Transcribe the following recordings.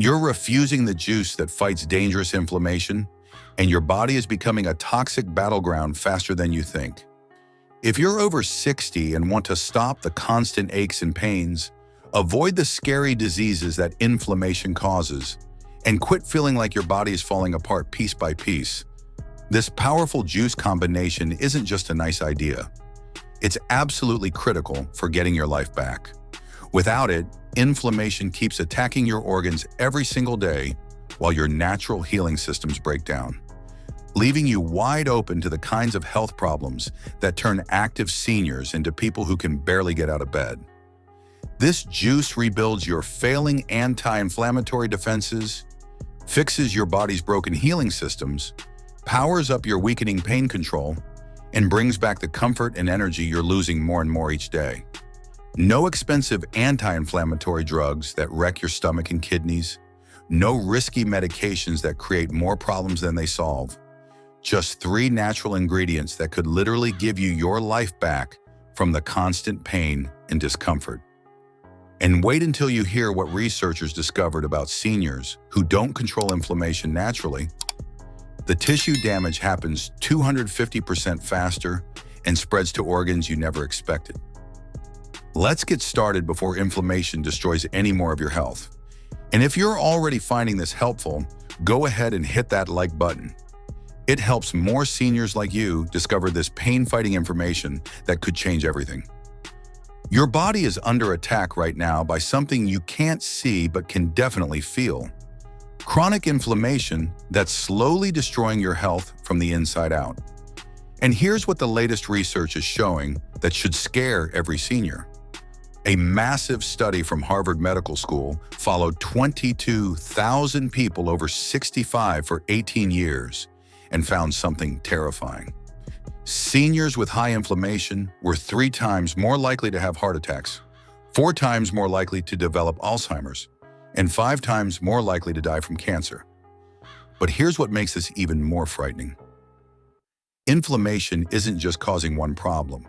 You're refusing the juice that fights dangerous inflammation, and your body is becoming a toxic battleground faster than you think. If you're over 60 and want to stop the constant aches and pains, avoid the scary diseases that inflammation causes, and quit feeling like your body is falling apart piece by piece, this powerful juice combination isn't just a nice idea. It's absolutely critical for getting your life back. Without it, inflammation keeps attacking your organs every single day while your natural healing systems break down, leaving you wide open to the kinds of health problems that turn active seniors into people who can barely get out of bed. This juice rebuilds your failing anti-inflammatory defenses, fixes your body's broken healing systems, powers up your weakening pain control, and brings back the comfort and energy you're losing more and more each day. No expensive anti-inflammatory drugs that wreck your stomach and kidneys. No risky medications that create more problems than they solve. Just 3 natural ingredients that could literally give you your life back from the constant pain and discomfort. And wait until you hear what researchers discovered about seniors who don't control inflammation naturally. The tissue damage happens 250% faster and spreads to organs you never expected. Let's get started before inflammation destroys any more of your health. And if you're already finding this helpful, go ahead and hit that like button. It helps more seniors like you discover this pain-fighting information that could change everything. Your body is under attack right now by something you can't see but can definitely feel. Chronic inflammation that's slowly destroying your health from the inside out. And here's what the latest research is showing that should scare every senior. A massive study from Harvard Medical School followed 22,000 people over 65 for 18 years and found something terrifying. Seniors with high inflammation were 3 times more likely to have heart attacks, 4 times more likely to develop Alzheimer's, and 5 times more likely to die from cancer. But here's what makes this even more frightening. Inflammation isn't just causing one problem.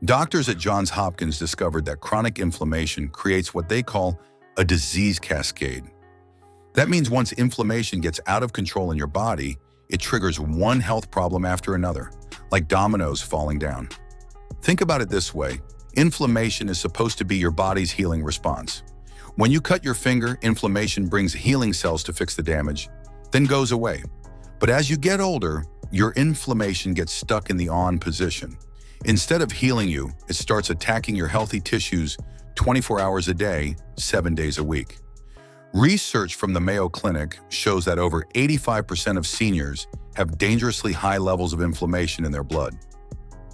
Doctors at Johns Hopkins discovered that chronic inflammation creates what they call a disease cascade. That means once inflammation gets out of control in your body, it triggers one health problem after another, like dominoes falling down. Think about it this way. Inflammation is supposed to be your body's healing response. When you cut your finger, inflammation brings healing cells to fix the damage, then goes away. But as you get older, your inflammation gets stuck in the on position. Instead of healing you, it starts attacking your healthy tissues 24 hours a day, 7 days a week. Research from the Mayo Clinic shows that over 85% of seniors have dangerously high levels of inflammation in their blood.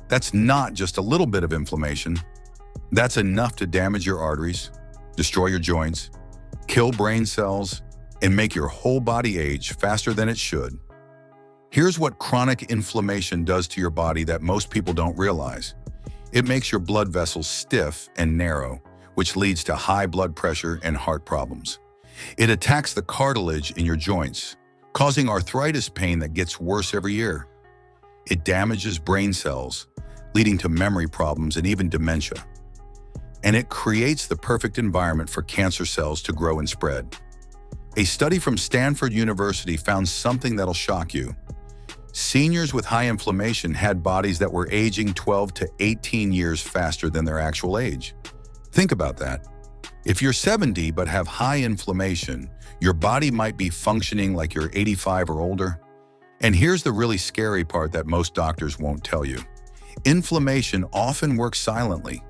That's not just a little bit of inflammation. That's enough to damage your arteries, destroy your joints, kill brain cells, and make your whole body age faster than it should. Here's what chronic inflammation does to your body that most people don't realize. It makes your blood vessels stiff and narrow, which leads to high blood pressure and heart problems. It attacks the cartilage in your joints, causing arthritis pain that gets worse every year. It damages brain cells, leading to memory problems and even dementia. And it creates the perfect environment for cancer cells to grow and spread. A study from Stanford University found something that'll shock you. Seniors with high inflammation had bodies that were aging 12 to 18 years faster than their actual age. Think about that. If you're 70 but have high inflammation, your body might be functioning like you're 85 or older. And here's the really scary part that most doctors won't tell you. Inflammation often works silently.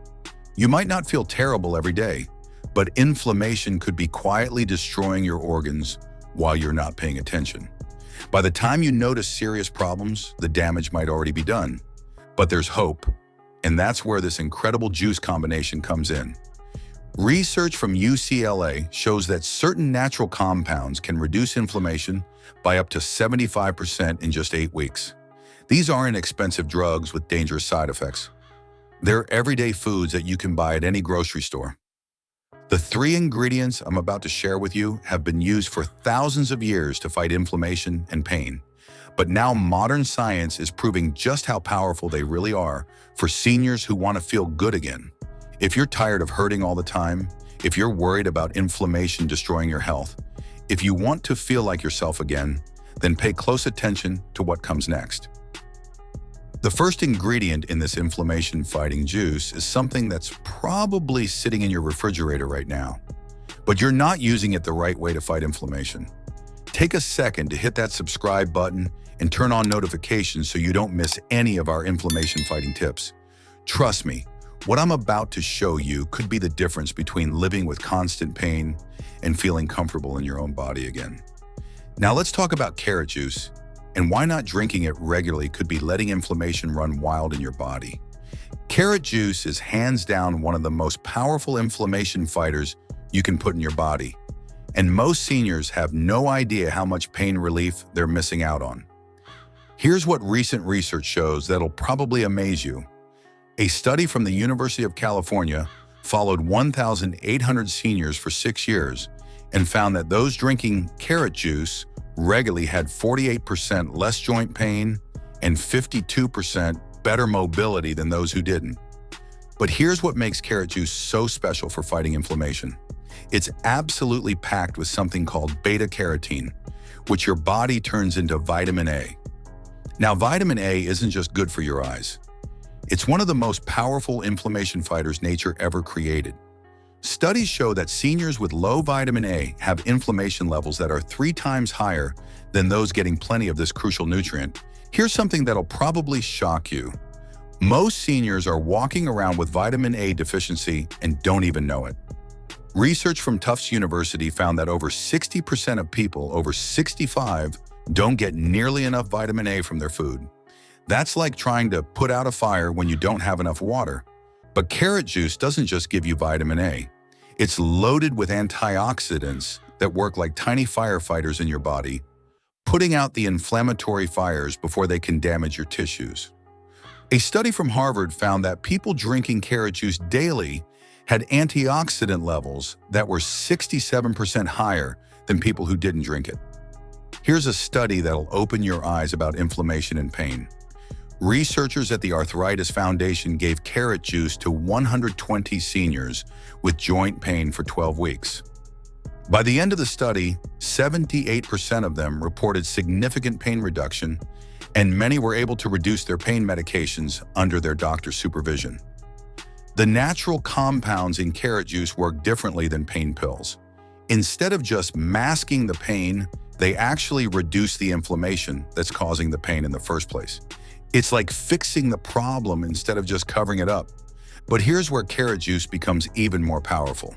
You might not feel terrible every day, but inflammation could be quietly destroying your organs while you're not paying attention. By the time you notice serious problems, the damage might already be done. But there's hope, and that's where this incredible juice combination comes in. Research from UCLA shows that certain natural compounds can reduce inflammation by up to 75% in just 8 weeks. These aren't expensive drugs with dangerous side effects. They're everyday foods that you can buy at any grocery store. The 3 ingredients I'm about to share with you have been used for thousands of years to fight inflammation and pain. But now modern science is proving just how powerful they really are for seniors who want to feel good again. If you're tired of hurting all the time, if you're worried about inflammation destroying your health, if you want to feel like yourself again, then pay close attention to what comes next. The first ingredient in this inflammation-fighting juice is something that's probably sitting in your refrigerator right now, but you're not using it the right way to fight inflammation. Take a second to hit that subscribe button and turn on notifications so you don't miss any of our inflammation-fighting tips. Trust me, what I'm about to show you could be the difference between living with constant pain and feeling comfortable in your own body again. Now let's talk about carrot juice, and why not drinking it regularly could be letting inflammation run wild in your body. Carrot juice is hands down one of the most powerful inflammation fighters you can put in your body, and most seniors have no idea how much pain relief they're missing out on. Here's what recent research shows that'll probably amaze you. A study from the University of California followed 1,800 seniors for 6 years and found that those drinking carrot juice regularly had 48% less joint pain and 52% better mobility than those who didn't. But here's what makes carrot juice so special for fighting inflammation. It's absolutely packed with something called beta-carotene, which your body turns into vitamin A. Now, vitamin A isn't just good for your eyes. It's one of the most powerful inflammation fighters nature ever created. Studies show that seniors with low vitamin A have inflammation levels that are 3 times higher than those getting plenty of this crucial nutrient. Here's something that'll probably shock you. Most seniors are walking around with vitamin A deficiency and don't even know it. Research from Tufts University found that over 60% of people over 65 don't get nearly enough vitamin A from their food. That's like trying to put out a fire when you don't have enough water. But carrot juice doesn't just give you vitamin A. It's loaded with antioxidants that work like tiny firefighters in your body, putting out the inflammatory fires before they can damage your tissues. A study from Harvard found that people drinking carrot juice daily had antioxidant levels that were 67% higher than people who didn't drink it. Here's a study that'll open your eyes about inflammation and pain. Researchers at the Arthritis Foundation gave carrot juice to 120 seniors with joint pain for 12 weeks. By the end of the study, 78% of them reported significant pain reduction, and many were able to reduce their pain medications under their doctor's supervision. The natural compounds in carrot juice work differently than pain pills. Instead of just masking the pain, they actually reduce the inflammation that's causing the pain in the first place. It's like fixing the problem instead of just covering it up. But here's where carrot juice becomes even more powerful.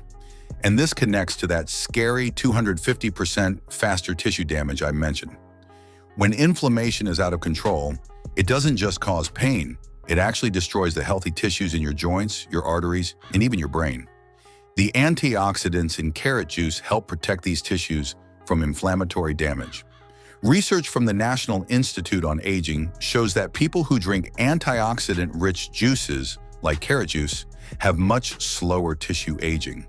And this connects to that scary 250% faster tissue damage I mentioned. When inflammation is out of control, it doesn't just cause pain, it actually destroys the healthy tissues in your joints, your arteries, and even your brain. The antioxidants in carrot juice help protect these tissues from inflammatory damage. Research from the National Institute on Aging shows that people who drink antioxidant-rich juices, like carrot juice, have much slower tissue aging.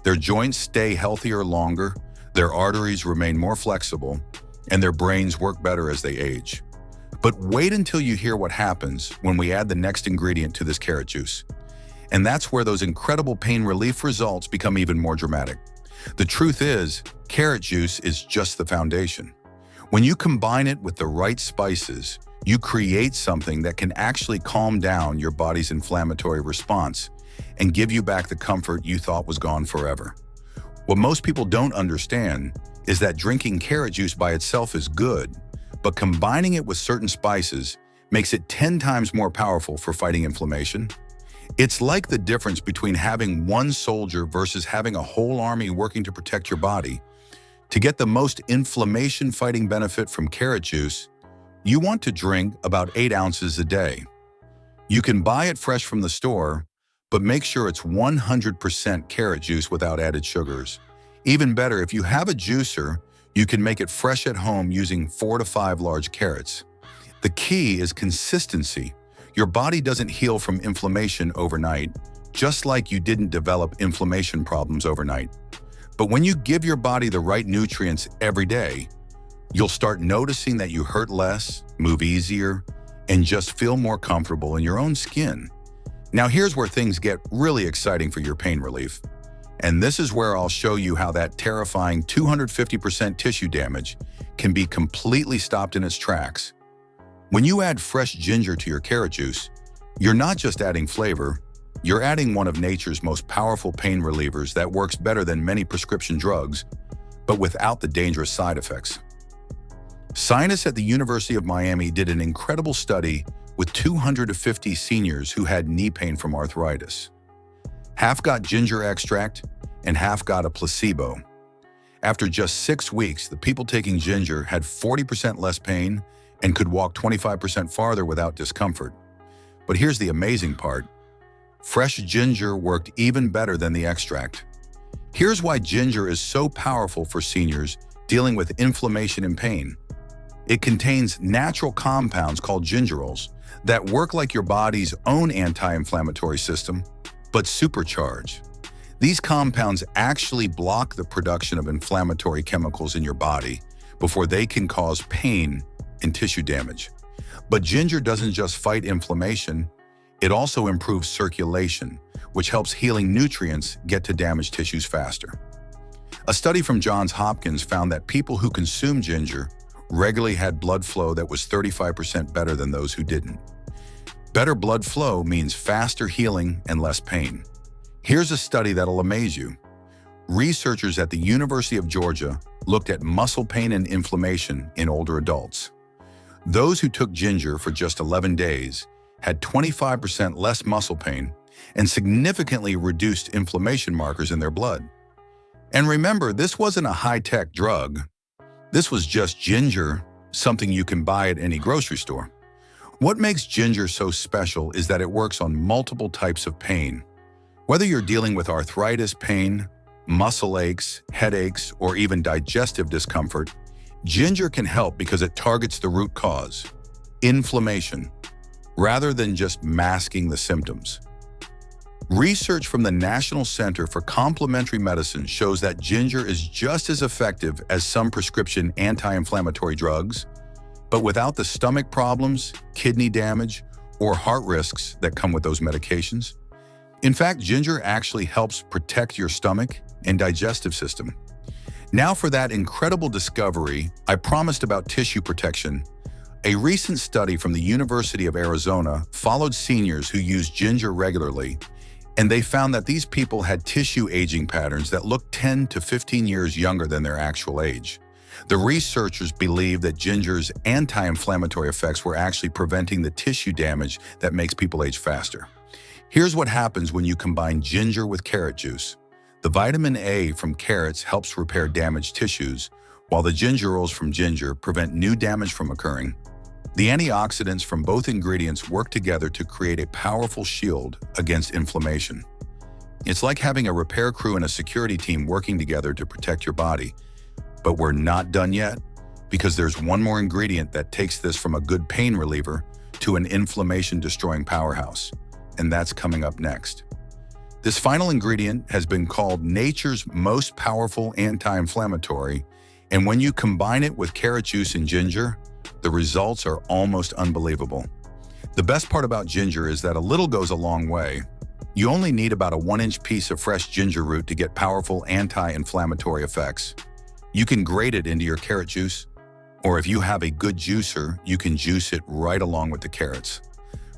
Their joints stay healthier longer, their arteries remain more flexible, and their brains work better as they age. But wait until you hear what happens when we add the next ingredient to this carrot juice. And that's where those incredible pain relief results become even more dramatic. The truth is, carrot juice is just the foundation. When you combine it with the right spices, you create something that can actually calm down your body's inflammatory response and give you back the comfort you thought was gone forever. What most people don't understand is that drinking carrot juice by itself is good, but combining it with certain spices makes it 10 times more powerful for fighting inflammation. It's like the difference between having one soldier versus having a whole army working to protect your body. To get the most inflammation-fighting benefit from carrot juice, you want to drink about 8 ounces a day. You can buy it fresh from the store, but make sure it's 100% carrot juice without added sugars. Even better, if you have a juicer, you can make it fresh at home using 4 to 5 large carrots. The key is consistency. Your body doesn't heal from inflammation overnight, just like you didn't develop inflammation problems overnight. But when you give your body the right nutrients every day, you'll start noticing that you hurt less, move easier, and just feel more comfortable in your own skin. Now here's where things get really exciting for your pain relief. And this is where I'll show you how that terrifying 250% tissue damage can be completely stopped in its tracks. When you add fresh ginger to your carrot juice, you're not just adding flavor, you're adding one of nature's most powerful pain relievers that works better than many prescription drugs, but without the dangerous side effects. Scientists at the University of Miami did an incredible study with 250 seniors who had knee pain from arthritis. Half got ginger extract and half got a placebo. After just 6 weeks, the people taking ginger had 40% less pain and could walk 25% farther without discomfort. But here's the amazing part. Fresh ginger worked even better than the extract. Here's why ginger is so powerful for seniors dealing with inflammation and pain. It contains natural compounds called gingerols that work like your body's own anti-inflammatory system, but supercharged. These compounds actually block the production of inflammatory chemicals in your body before they can cause pain and tissue damage. But ginger doesn't just fight inflammation, it also improves circulation, which helps healing nutrients get to damaged tissues faster. A study from Johns Hopkins found that people who consumed ginger regularly had blood flow that was 35% better than those who didn't. Better blood flow means faster healing and less pain. Here's a study that'll amaze you. Researchers at the University of Georgia looked at muscle pain and inflammation in older adults. Those who took ginger for just 11 days had 25% less muscle pain and significantly reduced inflammation markers in their blood. And remember, this wasn't a high-tech drug. This was just ginger, something you can buy at any grocery store. What makes ginger so special is that it works on multiple types of pain. Whether you're dealing with arthritis pain, muscle aches, headaches, or even digestive discomfort, ginger can help because it targets the root cause, inflammation, rather than just masking the symptoms. Research from the National Center for Complementary Medicine shows that ginger is just as effective as some prescription anti-inflammatory drugs, but without the stomach problems, kidney damage, or heart risks that come with those medications. In fact, ginger actually helps protect your stomach and digestive system. Now for that incredible discovery I promised about tissue protection. A recent study from the University of Arizona followed seniors who used ginger regularly, and they found that these people had tissue aging patterns that looked 10 to 15 years younger than their actual age. The researchers believed that ginger's anti-inflammatory effects were actually preventing the tissue damage that makes people age faster. Here's what happens when you combine ginger with carrot juice. The vitamin A from carrots helps repair damaged tissues, while the gingerols from ginger prevent new damage from occurring. The antioxidants from both ingredients work together to create a powerful shield against inflammation. It's like having a repair crew and a security team working together to protect your body. But we're not done yet, because there's one more ingredient that takes this from a good pain reliever to an inflammation-destroying powerhouse, and that's coming up next. This final ingredient has been called nature's most powerful anti-inflammatory, and when you combine it with carrot juice and ginger, the results are almost unbelievable. The best part about ginger is that a little goes a long way. You only need about a 1-inch piece of fresh ginger root to get powerful anti-inflammatory effects. You can grate it into your carrot juice, or if you have a good juicer, you can juice it right along with the carrots.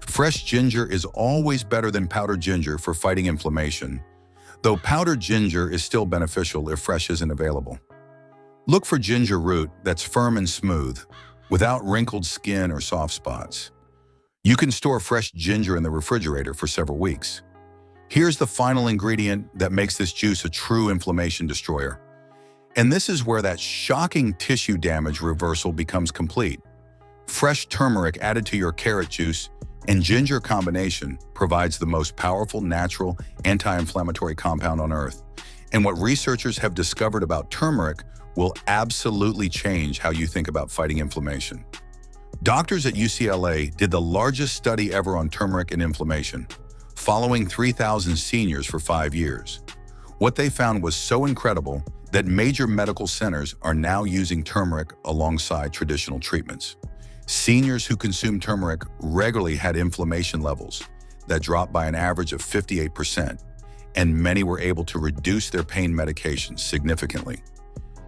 Fresh ginger is always better than powdered ginger for fighting inflammation, though powdered ginger is still beneficial if fresh isn't available. Look for ginger root that's firm and smooth, without wrinkled skin or soft spots. You can store fresh ginger in the refrigerator for several weeks. Here's the final ingredient that makes this juice a true inflammation destroyer. And this is where that shocking tissue damage reversal becomes complete. Fresh turmeric added to your carrot juice and ginger combination provides the most powerful natural anti-inflammatory compound on earth. And what researchers have discovered about turmeric will absolutely change how you think about fighting inflammation. Doctors at UCLA did the largest study ever on turmeric and inflammation, following 3,000 seniors for 5 years. What they found was so incredible that major medical centers are now using turmeric alongside traditional treatments. Seniors who consumed turmeric regularly had inflammation levels that dropped by an average of 58%, and many were able to reduce their pain medications significantly.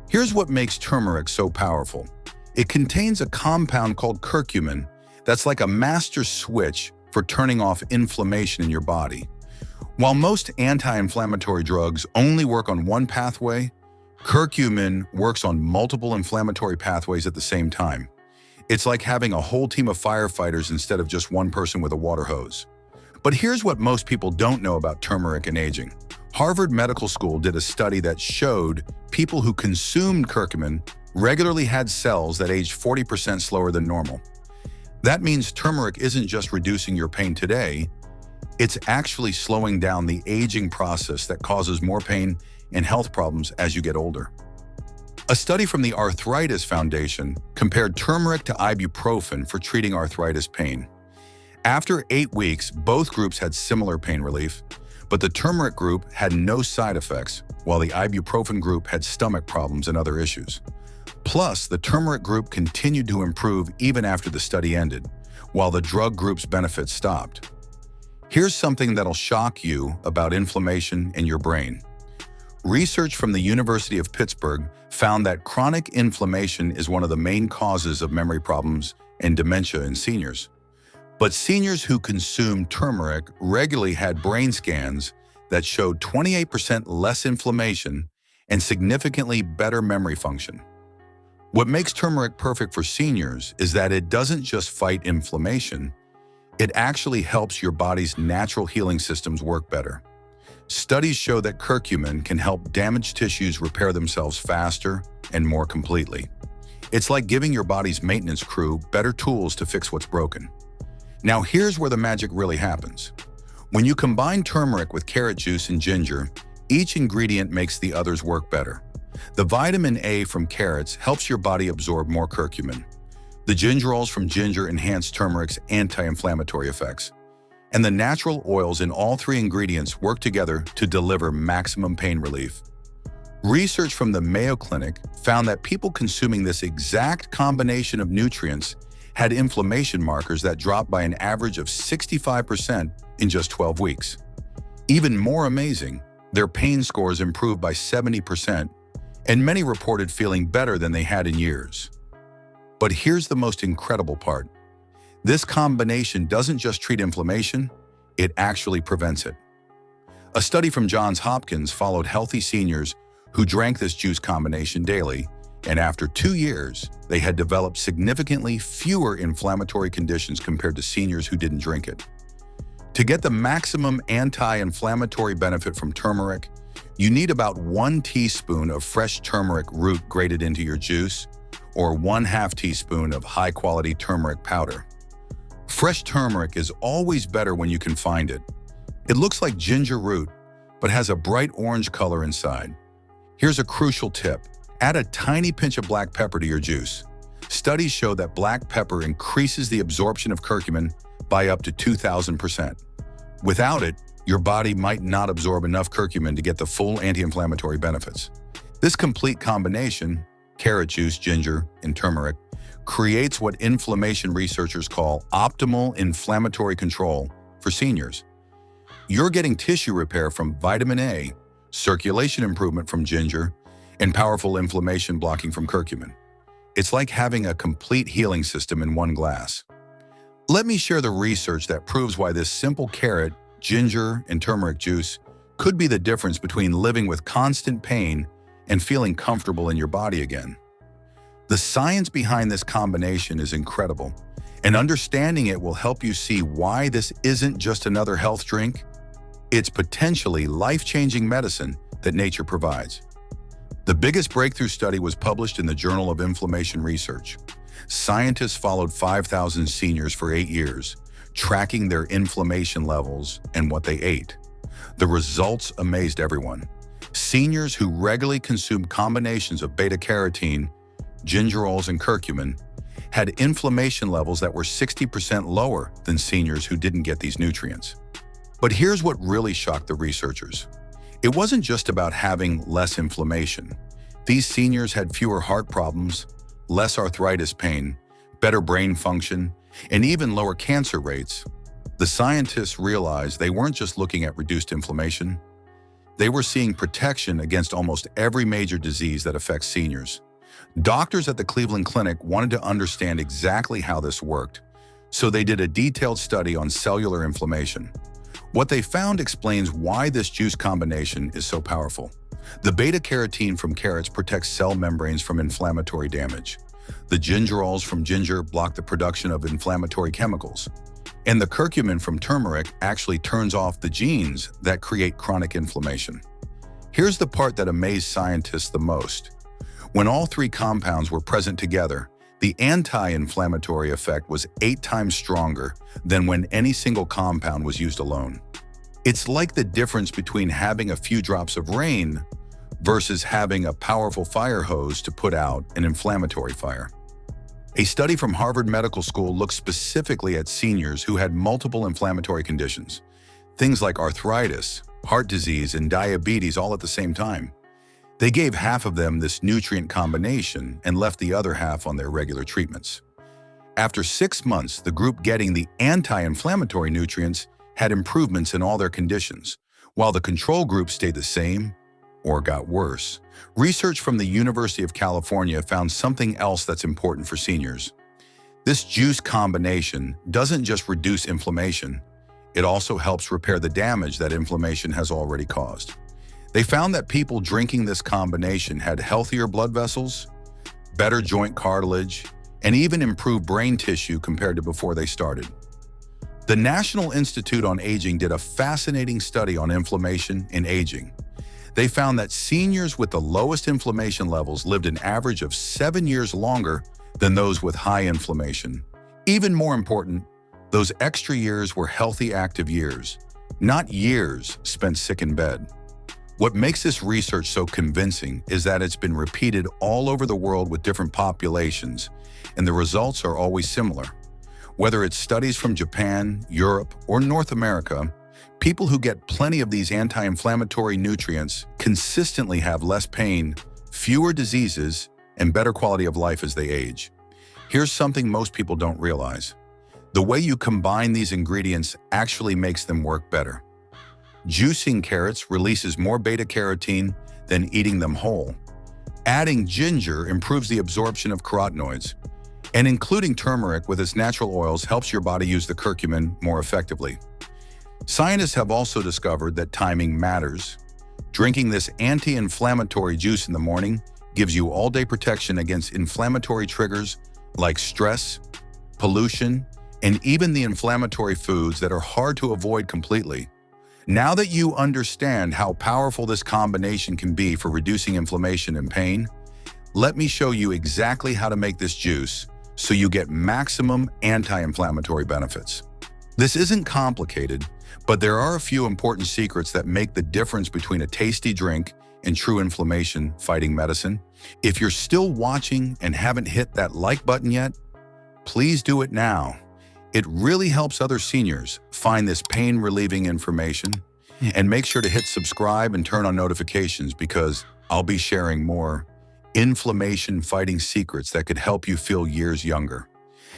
Here's what makes turmeric so powerful. It contains a compound called curcumin that's like a master switch for turning off inflammation in your body. While most anti-inflammatory drugs only work on one pathway, curcumin works on multiple inflammatory pathways at the same time. It's like having a whole team of firefighters instead of just one person with a water hose. But here's what most people don't know about turmeric and aging. Harvard Medical School did a study that showed people who consumed curcumin regularly had cells that aged 40% slower than normal. That means turmeric isn't just reducing your pain today, it's actually slowing down the aging process that causes more pain and health problems as you get older. A study from the Arthritis Foundation compared turmeric to ibuprofen for treating arthritis pain. After 8 weeks, both groups had similar pain relief, but the turmeric group had no side effects, while the ibuprofen group had stomach problems and other issues. Plus, the turmeric group continued to improve even after the study ended, while the drug group's benefits stopped. Here's something that'll shock you about inflammation in your brain. Research from the University of Pittsburgh found that chronic inflammation is one of the main causes of memory problems and dementia in seniors. But seniors who consumed turmeric regularly had brain scans that showed 28% less inflammation and significantly better memory function. What makes turmeric perfect for seniors is that it doesn't just fight inflammation, it actually helps your body's natural healing systems work better. Studies show that curcumin can help damaged tissues repair themselves faster and more completely. It's like giving your body's maintenance crew better tools to fix what's broken. Now here's where the magic really happens. When you combine turmeric with carrot juice and ginger, each ingredient makes the others work better. The vitamin A from carrots helps your body absorb more curcumin. The gingerols from ginger enhance turmeric's anti-inflammatory effects. And the natural oils in all 3 ingredients work together to deliver maximum pain relief. Research from the Mayo Clinic found that people consuming this exact combination of nutrients had inflammation markers that dropped by an average of 65% in just 12 weeks. Even more amazing, their pain scores improved by 70%, and many reported feeling better than they had in years. But here's the most incredible part. This combination doesn't just treat inflammation, it actually prevents it. A study from Johns Hopkins followed healthy seniors who drank this juice combination daily, and after 2 years, they had developed significantly fewer inflammatory conditions compared to seniors who didn't drink it. To get the maximum anti-inflammatory benefit from turmeric, you need about 1 teaspoon of fresh turmeric root grated into your juice, or 1/2 teaspoon of high-quality turmeric powder. Fresh turmeric is always better when you can find it. It looks like ginger root, but has a bright orange color inside. Here's a crucial tip. Add a tiny pinch of black pepper to your juice. Studies show that black pepper increases the absorption of curcumin by up to 2,000%. Without it, your body might not absorb enough curcumin to get the full anti-inflammatory benefits. This complete combination, carrot juice, ginger, and turmeric, creates what inflammation researchers call optimal inflammatory control for seniors. You're getting tissue repair from vitamin A, circulation improvement from ginger, and powerful inflammation blocking from curcumin. It's like having a complete healing system in one glass. Let me share the research that proves why this simple carrot, ginger, and turmeric juice could be the difference between living with constant pain and feeling comfortable in your body again. The science behind this combination is incredible, and understanding it will help you see why this isn't just another health drink. It's potentially life-changing medicine that nature provides. The biggest breakthrough study was published in the Journal of Inflammation Research. Scientists followed 5,000 seniors for 8 years, tracking their inflammation levels and what they ate. The results amazed everyone. Seniors who regularly consumed combinations of beta-carotene, gingerols, and curcumin had inflammation levels that were 60% lower than seniors who didn't get these nutrients. But here's what really shocked the researchers. It wasn't just about having less inflammation. These seniors had fewer heart problems, less arthritis pain, better brain function, and even lower cancer rates. The scientists realized they weren't just looking at reduced inflammation, They were seeing protection against almost every major disease that affects seniors. Doctors at the Cleveland Clinic wanted to understand exactly how this worked, so they did a detailed study on cellular inflammation. What they found explains why this juice combination is so powerful. The beta-carotene from carrots protects cell membranes from inflammatory damage. The gingerols from ginger block the production of inflammatory chemicals. And the curcumin from turmeric actually turns off the genes that create chronic inflammation. Here's the part that amazed scientists the most. When all three compounds were present together, the anti-inflammatory effect was 8 times stronger than when any single compound was used alone. It's like the difference between having a few drops of rain versus having a powerful fire hose to put out an inflammatory fire. A study from Harvard Medical School looked specifically at seniors who had multiple inflammatory conditions, things like arthritis, heart disease, and diabetes all at the same time. They gave half of them this nutrient combination and left the other half on their regular treatments. After 6 months, the group getting the anti-inflammatory nutrients had improvements in all their conditions, while the control group stayed the same or got worse. Research from the University of California found something else that's important for seniors. This juice combination doesn't just reduce inflammation, it also helps repair the damage that inflammation has already caused. They found that people drinking this combination had healthier blood vessels, better joint cartilage, and even improved brain tissue compared to before they started. The National Institute on Aging did a fascinating study on inflammation and aging. They found that seniors with the lowest inflammation levels lived an average of 7 years longer than those with high inflammation. Even more important, those extra years were healthy, active years, not years spent sick in bed. What makes this research so convincing is that it's been repeated all over the world with different populations, and the results are always similar. Whether it's studies from Japan, Europe, or North America, people who get plenty of these anti-inflammatory nutrients consistently have less pain, fewer diseases, and better quality of life as they age. Here's something most people don't realize. The way you combine these ingredients actually makes them work better. Juicing carrots releases more beta-carotene than eating them whole. Adding ginger improves the absorption of carotenoids, and including turmeric with its natural oils helps your body use the curcumin more effectively. Scientists have also discovered that timing matters. Drinking this anti-inflammatory juice in the morning gives you all-day protection against inflammatory triggers like stress, pollution, and even the inflammatory foods that are hard to avoid completely. Now that you understand how powerful this combination can be for reducing inflammation and pain, let me show you exactly how to make this juice so you get maximum anti-inflammatory benefits. This isn't complicated, but there are a few important secrets that make the difference between a tasty drink and true inflammation-fighting medicine. If you're still watching and haven't hit that like button yet, please do it now. It really helps other seniors find this pain-relieving information. And make sure to hit subscribe and turn on notifications because I'll be sharing more inflammation-fighting secrets that could help you feel years younger.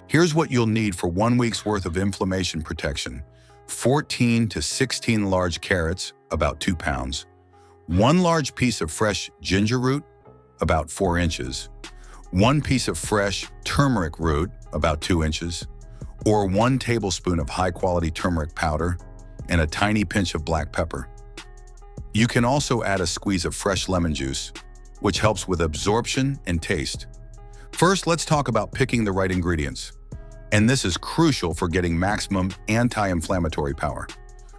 Here's what you'll need for 1 week's worth of inflammation protection. 14 to 16 large carrots, about 2 pounds. 1 large piece of fresh ginger root, about 4 inches. 1 piece of fresh turmeric root, about 2 inches. Or 1 tablespoon of high-quality turmeric powder and a tiny pinch of black pepper. You can also add a squeeze of fresh lemon juice, which helps with absorption and taste. First, let's talk about picking the right ingredients. And this is crucial for getting maximum anti-inflammatory power.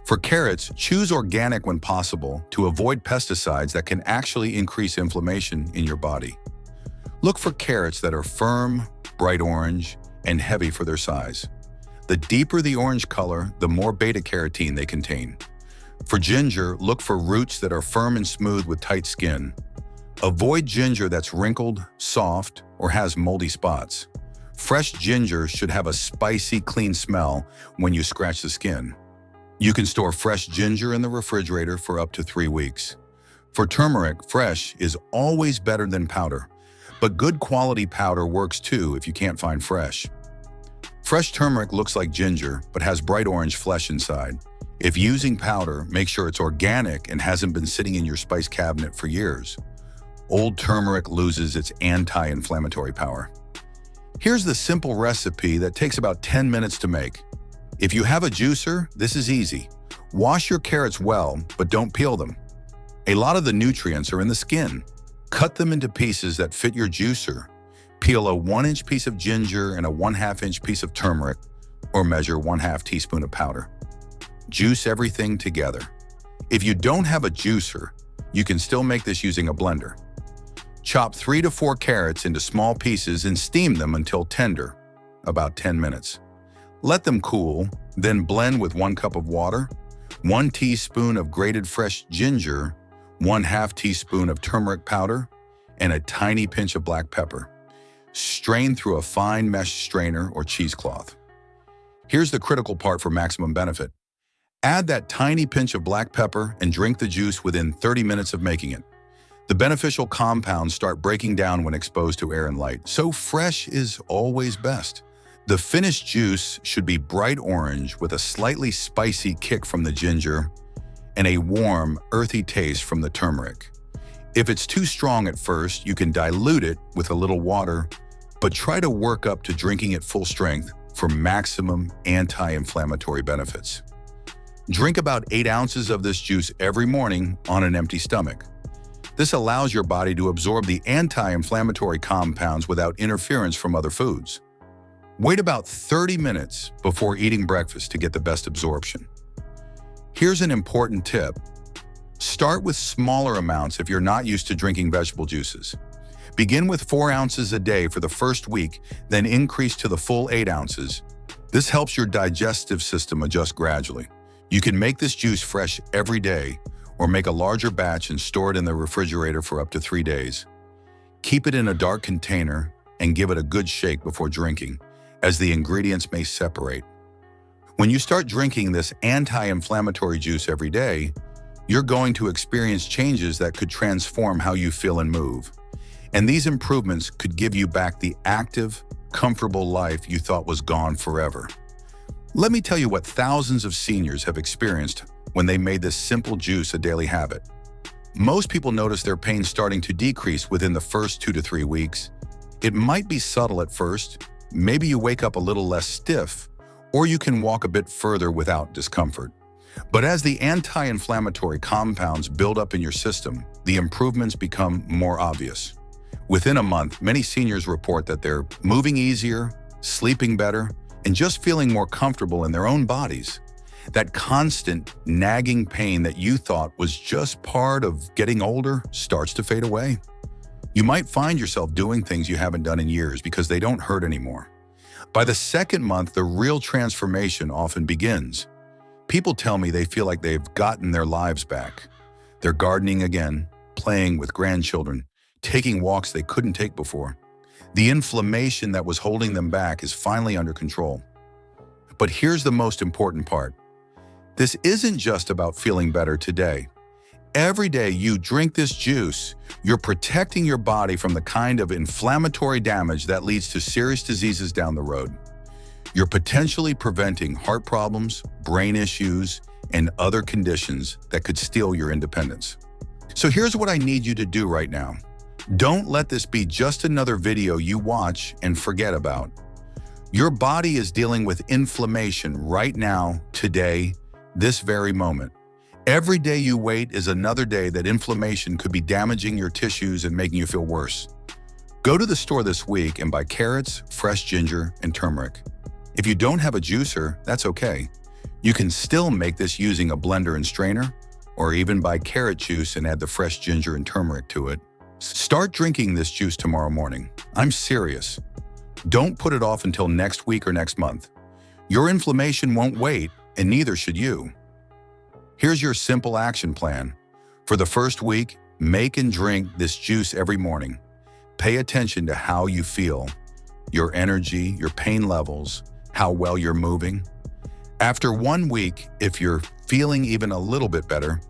For carrots, choose organic when possible to avoid pesticides that can actually increase inflammation in your body. Look for carrots that are firm, bright orange, and heavy for their size. The deeper the orange color, the more beta-carotene they contain. For ginger, look for roots that are firm and smooth with tight skin. Avoid ginger that's wrinkled, soft, or has moldy spots. Fresh ginger should have a spicy, clean smell when you scratch the skin. You can store fresh ginger in the refrigerator for up to 3 weeks. For turmeric, fresh is always better than powder, but good quality powder works too if you can't find fresh. Fresh turmeric looks like ginger but has bright orange flesh inside. If using powder, make sure it's organic and hasn't been sitting in your spice cabinet for years. Old turmeric loses its anti-inflammatory power. Here's the simple recipe that takes about 10 minutes to make. If you have a juicer, this is easy. Wash your carrots well, but don't peel them. A lot of the nutrients are in the skin. Cut them into pieces that fit your juicer. Peel a 1-inch piece of ginger and a 1/2-inch piece of turmeric, or measure 1/2 teaspoon of powder. Juice everything together. If you don't have a juicer, you can still make this using a blender. Chop 3 to 4 carrots into small pieces and steam them until tender, about 10 minutes. Let them cool, then blend with 1 cup of water, 1 teaspoon of grated fresh ginger, 1/2 teaspoon of turmeric powder, and a tiny pinch of black pepper. Strain through a fine mesh strainer or cheesecloth. Here's the critical part for maximum benefit. Add that tiny pinch of black pepper and drink the juice within 30 minutes of making it. The beneficial compounds start breaking down when exposed to air and light, so fresh is always best. The finished juice should be bright orange with a slightly spicy kick from the ginger and a warm, earthy taste from the turmeric. If it's too strong at first, you can dilute it with a little water, but try to work up to drinking it full strength for maximum anti-inflammatory benefits. Drink about 8 ounces of this juice every morning on an empty stomach. This allows your body to absorb the anti-inflammatory compounds without interference from other foods. Wait about 30 minutes before eating breakfast to get the best absorption. Here's an important tip. Start with smaller amounts if you're not used to drinking vegetable juices. Begin with 4 ounces a day for the first week, then increase to the full 8 ounces. This helps your digestive system adjust gradually. You can make this juice fresh every day, or make a larger batch and store it in the refrigerator for up to 3 days. Keep it in a dark container and give it a good shake before drinking, as the ingredients may separate. When you start drinking this anti-inflammatory juice every day, you're going to experience changes that could transform how you feel and move. And these improvements could give you back the active, comfortable life you thought was gone forever. Let me tell you what thousands of seniors have experienced when they made this simple juice a daily habit. Most people notice their pain starting to decrease within the first 2 to 3 weeks. It might be subtle at first. Maybe you wake up a little less stiff, or you can walk a bit further without discomfort. But as the anti-inflammatory compounds build up in your system, the improvements become more obvious. Within a month, many seniors report that they're moving easier, sleeping better, and just feeling more comfortable in their own bodies. That constant, nagging pain that you thought was just part of getting older starts to fade away. You might find yourself doing things you haven't done in years because they don't hurt anymore. By the second month, the real transformation often begins. People tell me they feel like they've gotten their lives back. They're gardening again, playing with grandchildren, taking walks they couldn't take before. The inflammation that was holding them back is finally under control. But here's the most important part. This isn't just about feeling better today. Every day you drink this juice, you're protecting your body from the kind of inflammatory damage that leads to serious diseases down the road. You're potentially preventing heart problems, brain issues, and other conditions that could steal your independence. So here's what I need you to do right now. Don't let this be just another video you watch and forget about. Your body is dealing with inflammation right now, today, this very moment. Every day you wait is another day that inflammation could be damaging your tissues and making you feel worse. Go to the store this week and buy carrots, fresh ginger, and turmeric. If you don't have a juicer, that's okay. You can still make this using a blender and strainer, or even buy carrot juice and add the fresh ginger and turmeric to it. Start drinking this juice tomorrow morning. I'm serious. Don't put it off until next week or next month. Your inflammation won't wait, and neither should you. Here's your simple action plan. For the first week, make and drink this juice every morning. Pay attention to how you feel, your energy, your pain levels, how well you're moving. After 1 week, if you're feeling even a little bit better,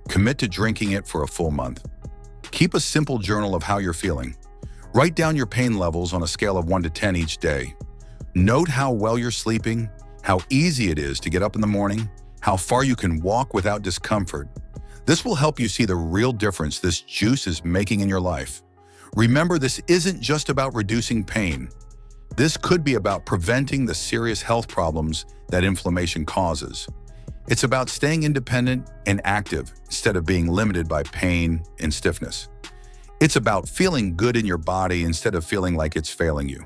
commit to drinking it for a full month. Keep a simple journal of how you're feeling. Write down your pain levels on a scale of 1 to 10 each day. Note how well you're sleeping, how easy it is to get up in the morning, how far you can walk without discomfort. This will help you see the real difference this juice is making in your life. Remember, this isn't just about reducing pain. This could be about preventing the serious health problems that inflammation causes. It's about staying independent and active instead of being limited by pain and stiffness. It's about feeling good in your body instead of feeling like it's failing you.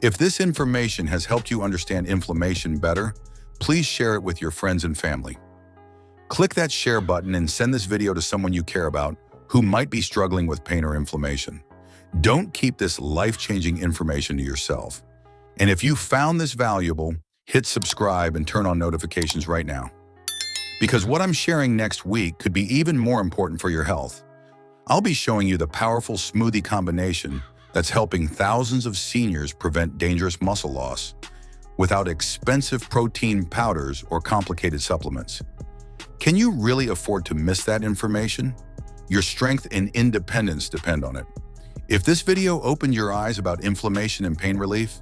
If this information has helped you understand inflammation better, please share it with your friends and family. Click that share button and send this video to someone you care about who might be struggling with pain or inflammation. Don't keep this life-changing information to yourself. And if you found this valuable, hit subscribe and turn on notifications right now. Because what I'm sharing next week could be even more important for your health. I'll be showing you the powerful smoothie combination that's helping thousands of seniors prevent dangerous muscle loss without expensive protein powders or complicated supplements. Can you really afford to miss that information? Your strength and independence depend on it. If this video opened your eyes about inflammation and pain relief,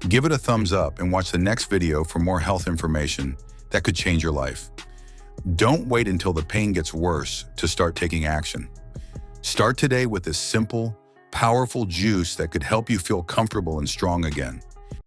give it a thumbs up and watch the next video for more health information that could change your life. Don't wait until the pain gets worse to start taking action. Start today with this simple, powerful juice that could help you feel comfortable and strong again.